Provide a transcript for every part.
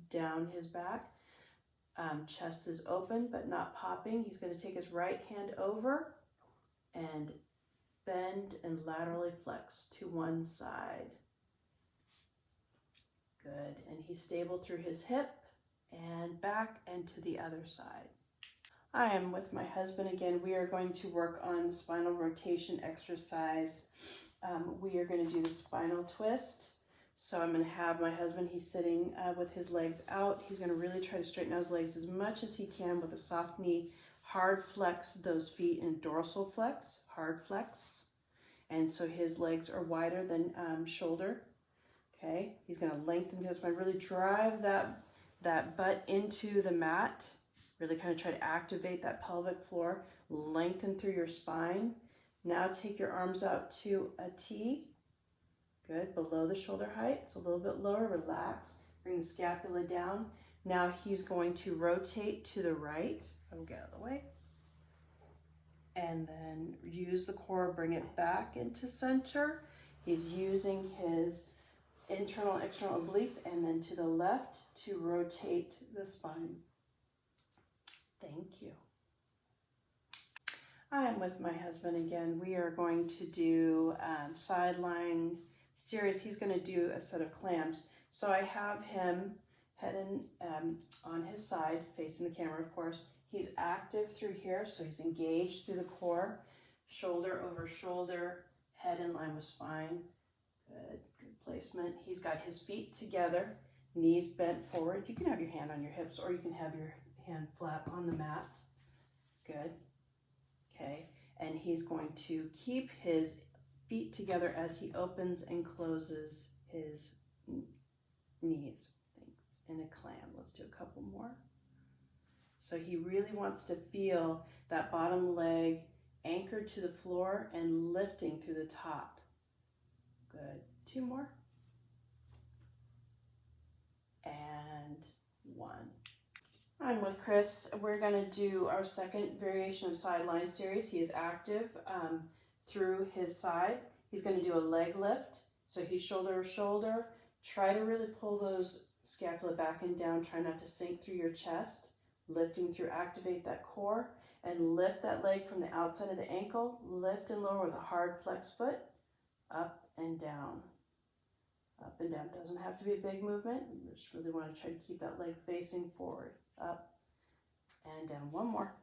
down his back. Chest is open but not popping. He's going to take his right hand over and bend and laterally flex to one side. Good. And he's stable through his hip and back and to the other side. I am with my husband again. We are going to work on spinal rotation exercise. We are going to do the spinal twist. So I'm going to have my husband, he's sitting with his legs out. He's going to really try to straighten out his legs as much as he can with a soft knee. Hard flex those feet in dorsal flex, hard flex. And so his legs are wider than shoulder. Okay, he's going to lengthen his spine, really drive that butt into the mat. Really kind of try to activate that pelvic floor, lengthen through your spine. Now take your arms out to a T. Good, below the shoulder height, so a little bit lower, relax. Bring the scapula down. Now he's going to rotate to the right. I will get out of the way. And then use the core, bring it back into center. He's using his internal and external obliques, and then to the left to rotate the spine. Thank you. I am with my husband again. We are going to do sideline series. He's going to do a set of clams. So I have him head in on his side, facing the camera, of course. He's active through here, so he's engaged through the core, shoulder over shoulder, head in line with spine. Good, good placement. He's got his feet together, knees bent forward. You can have your hand on your hips, or you can have your hand flat on the mat. Good. Okay, and he's going to keep his feet together as he opens and closes his knees. Thanks. In a clam. Let's do a couple more. So he really wants to feel that bottom leg anchored to the floor and lifting through the top. Good. Two more. And one. I'm with Chris. We're going to do our second variation of sideline series. He is active through his side. He's going to do a leg lift. So he's shoulder to shoulder. Try to really pull those scapula back and down. Try not to sink through your chest. Lifting through, activate that core. And lift that leg from the outside of the ankle. Lift and lower with a hard flex foot. Up and down. Up and down. Doesn't have to be a big movement. You just really want to try to keep that leg facing forward. Up and down. One more.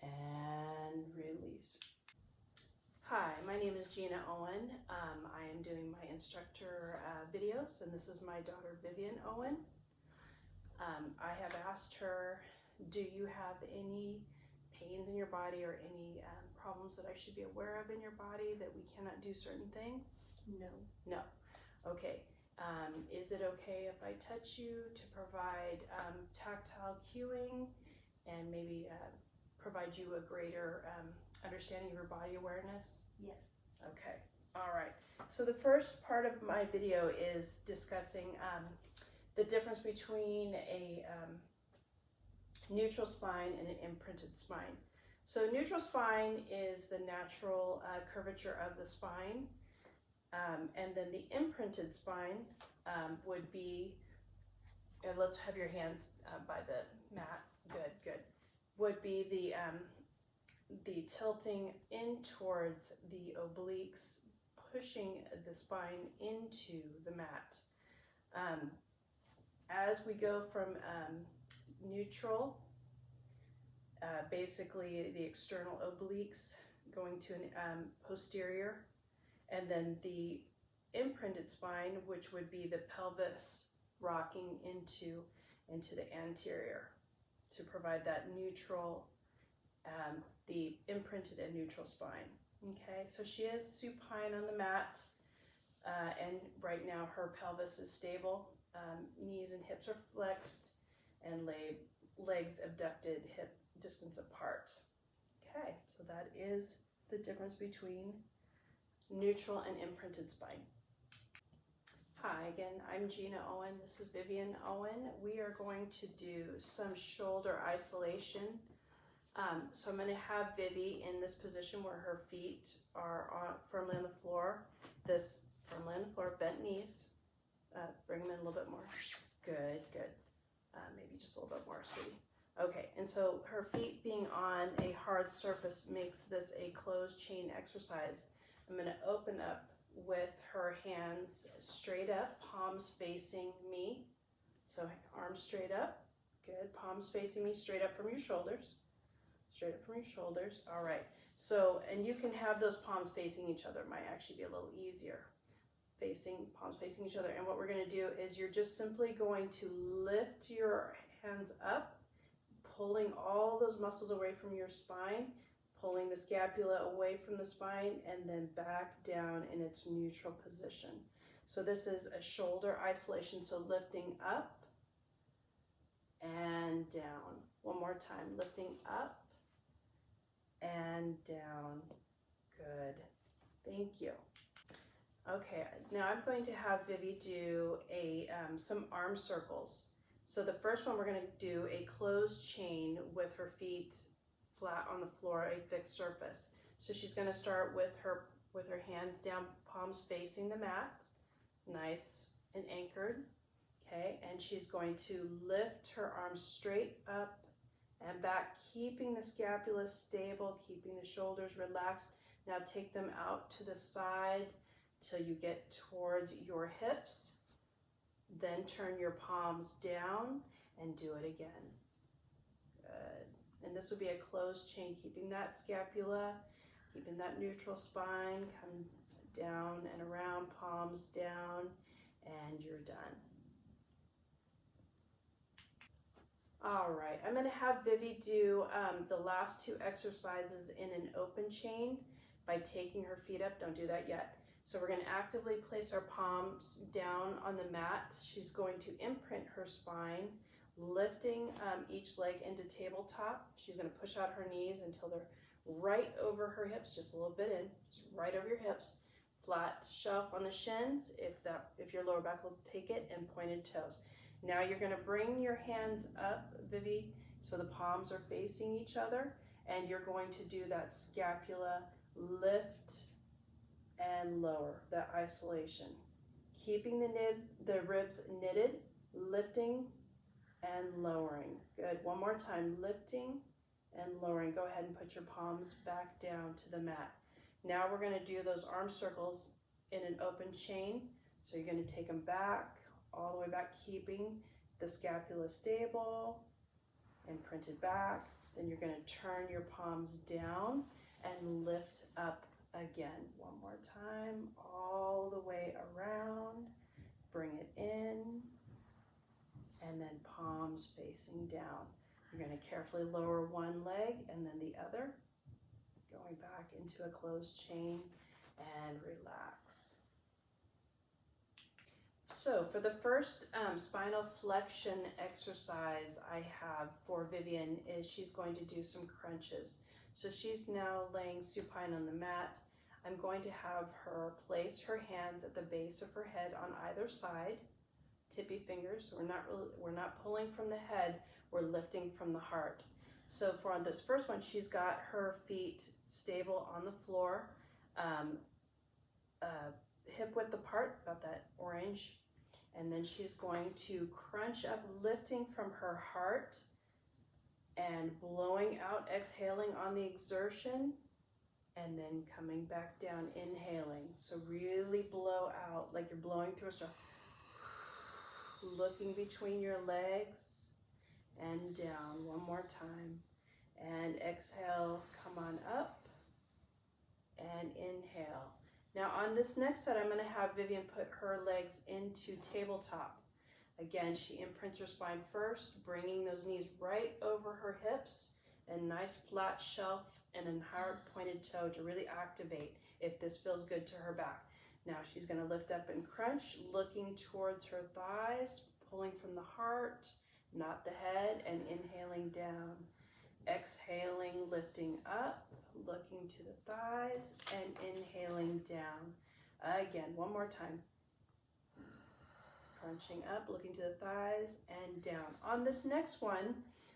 And release. Hi, my name is Gina Owen. I am doing my instructor videos, and this is my daughter Vivian Owen. I have asked her, do you have any pains in your body or any problems that I should be aware of in your body that we cannot do certain things? No. No. Okay. Is it okay if I touch you to provide tactile cueing and maybe provide you a greater understanding of your body awareness? Yes. Okay. All right. So the first part of my video is discussing the difference between a neutral spine and an imprinted spine. So neutral spine is the natural curvature of the spine. And then the imprinted spine would be, let's have your hands by the mat, good, would be the tilting in towards the obliques, pushing the spine into the mat. As we go from neutral, basically the external obliques going to an posterior, and then the imprinted spine, which would be the pelvis rocking into the anterior to provide that neutral, the imprinted and neutral spine. Okay, so she is supine on the mat, and right now her pelvis is stable. Knees and hips are flexed, and legs abducted, hip distance apart. Okay, so that is the difference between neutral and imprinted spine. Hi again, I'm Gina Owen. This is Vivian Owen. We are going to do some shoulder isolation. So I'm going to have Vivi in this position where her feet are firmly on the floor. Firmly on the floor, bent knees. Bring them in a little bit more. just a little bit more, sweetie. Okay, and so her feet being on a hard surface makes this a closed chain exercise. I'm going to open up with her hands straight up, palms facing me. So arms straight up. Good. Palms facing me, straight up from your shoulders. Straight up from your shoulders. All right. So, and you can have those palms facing each other. It might actually be a little easier. Palms facing each other. And what we're going to do is you're just simply going to lift your hands up, pulling all those muscles away from your spine, pulling the scapula away from the spine, and then back down in its neutral position. So this is a shoulder isolation. So lifting up and down. One more time. Lifting up and down. Good. Thank you. Okay, now I'm going to have Vivi do some arm circles. So the first one, we're going to do a closed chain with her feet flat on the floor, a fixed surface. So she's going to start with her hands down, palms facing the mat, nice and anchored. Okay, and she's going to lift her arms straight up and back, keeping the scapula stable, keeping the shoulders relaxed. Now take them out to the side till you get towards your hips. Then turn your palms down and do it again. Good. And this would be a closed chain, keeping that scapula, keeping that neutral spine, come down and around, palms down, and you're done. All right, I'm going to have Vivi do the last two exercises in an open chain by taking her feet up. Don't do that yet. So we're going to actively place our palms down on the mat. She's going to imprint her spine, lifting each leg into tabletop. She's going to push out her knees until they're right over her hips, just a little bit in, just right over your hips. Flat shelf on the shins, if your lower back will take it, and pointed toes. Now you're going to bring your hands up, Vivi, so the palms are facing each other, and you're going to do that scapula lift and lower, that isolation. Keeping the ribs knitted, lifting and lowering. Good. One more time, lifting and lowering. Go ahead and put your palms back down to the mat. Now we're going to do those arm circles in an open chain. So you're going to take them back, all the way back, keeping the scapula stable and printed back. Then you're going to turn your palms down and lift up again. One more time, all the way around. Bring it in, and then palms facing down. You're going to carefully lower one leg and then the other, going back into a closed chain, and relax. So for the first spinal flexion exercise I have for Vivian is she's going to do some crunches. So she's now laying supine on the mat. I'm going to have her place her hands at the base of her head on either side, tippy fingers. We're not pulling from the head, we're lifting from the heart. So for this first one, she's got her feet stable on the floor, hip width apart, about that orange. And then she's going to crunch up, lifting from her heart and blowing out, exhaling on the exertion, and then coming back down, inhaling. So really blow out like you're blowing through a straw. Looking between your legs and down. One more time. And exhale, come on up and inhale. Now on this next set, I'm going to have Vivian put her legs into tabletop. Again, she imprints her spine first, bringing those knees right over her hips, and nice flat shelf and a hard pointed toe to really activate if this feels good to her back. Now she's going to lift up and crunch, looking towards her thighs, pulling from the heart, not the head, and inhaling down. Exhaling, lifting up, looking to the thighs, and inhaling down. Again, one more time. Crunching up, looking to the thighs, and down. On this next one,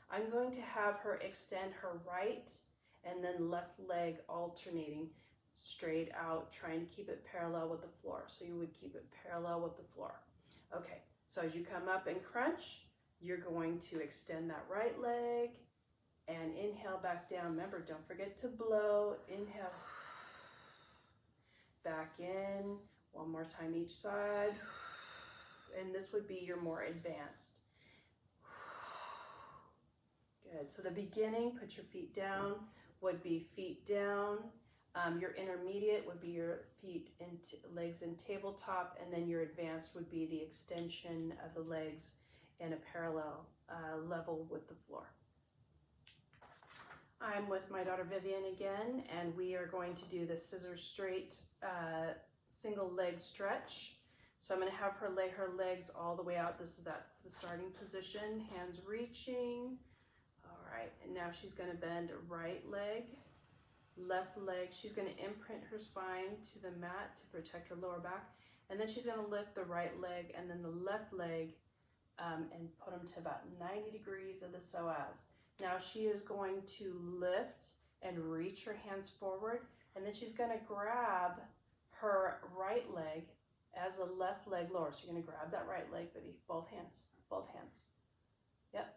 I'm going to have her extend her right and then left leg alternating straight out, trying to keep it parallel with the floor. So you would keep it parallel with the floor. Okay, so as you come up and crunch, You're going to extend that right leg and inhale back down. Remember, don't forget to blow. Inhale, back in. One more time each side. And this would be your more advanced. Good. So the beginning, put your feet down, would be feet down. Your intermediate would be your feet and legs in tabletop, and then your advanced would be the extension of the legs in a parallel level with the floor. I'm with my daughter Vivian again, and we are going to do the scissors straight single leg stretch. So I'm going to have her lay her legs all the way out. That's the starting position, hands reaching. All right, and now she's going to bend right leg, left leg. She's going to imprint her spine to the mat to protect her lower back, and then she's going to lift the right leg and then the left leg and put them to about 90 degrees of the psoas. Now she is going to lift and reach her hands forward, and then she's going to grab her right leg as the left leg lower. So you're going to grab that right leg, Vivi, both hands, both hands. Yep.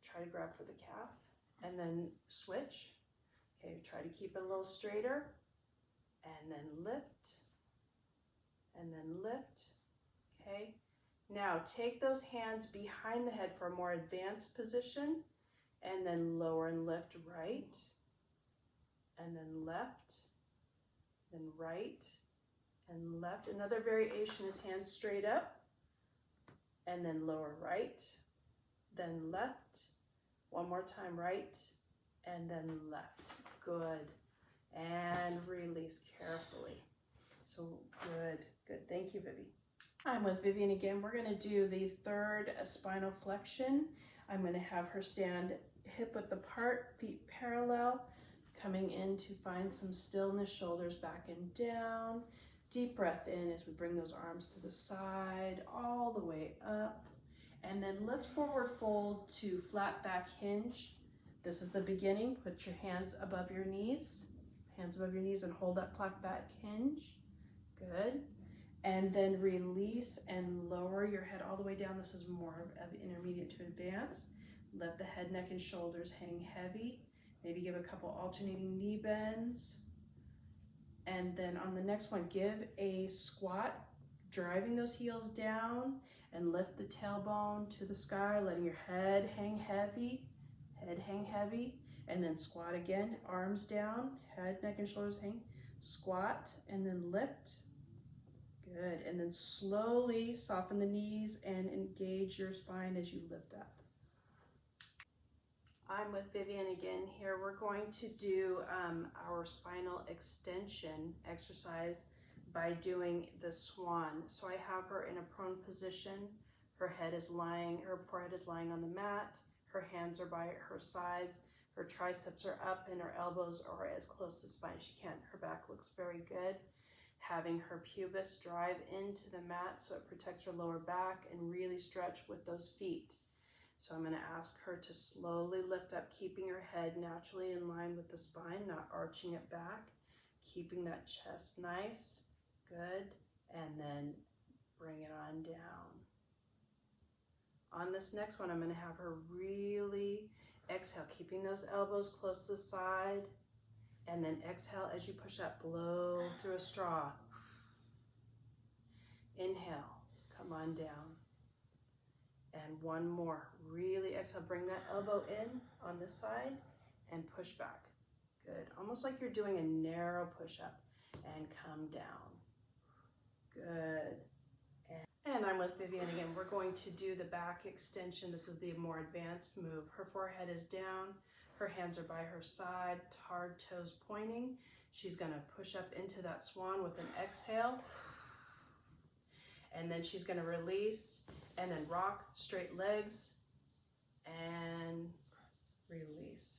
Try to grab for the calf and then switch. Okay, try to keep it a little straighter and then lift and then lift. Okay, now take those hands behind the head for a more advanced position and then lower and lift right and then left, then right and left. Another variation is hands straight up and then lower right, then left. One more time, right, and then left. Good. And release carefully. So good, good. Thank you, Vivi. I'm with Vivian again. We're going to do the third spinal flexion. I'm going to have her stand hip width apart, feet parallel, coming in to find some stillness, shoulders back and down. Deep breath in as we bring those arms to the side, all the way up. And then let's forward fold to flat back hinge. This is the beginning. Put your hands above your knees, and hold that flat back hinge. Good. And then release and lower your head all the way down. This is more of intermediate to advanced. Let the head, neck, and shoulders hang heavy. Maybe give a couple alternating knee bends. And then on the next one, give a squat, driving those heels down and lift the tailbone to the sky, letting your head hang heavy, and then squat again, arms down, head, neck, and shoulders hang, squat, and then lift. Good, and then slowly soften the knees and engage your spine as you lift up. I'm with Vivian again here. We're going to do our spinal extension exercise by doing the swan. So I have her in a prone position. Her forehead is lying on the mat. Her hands are by her sides. Her triceps are up and her elbows are as close to spine as she can. Her back looks very good. Having her pubis drive into the mat so it protects her lower back and really stretch with those feet. So I'm going to ask her to slowly lift up, keeping her head naturally in line with the spine, not arching it back, keeping that chest nice, good, and then bring it on down. On this next one, I'm going to have her really exhale, keeping those elbows close to the side, and then exhale as you push up, blow through a straw. Inhale, come on down. And one more, really exhale, bring that elbow in on this side and push back. Good, almost like you're doing a narrow push-up, and come down. Good. And I'm with Vivian again. We're going to do the back extension. This is the more advanced move. Her forehead is down, her hands are by her side, hard toes pointing. She's gonna push up into that swan with an exhale. And then she's gonna release and then rock straight legs and release.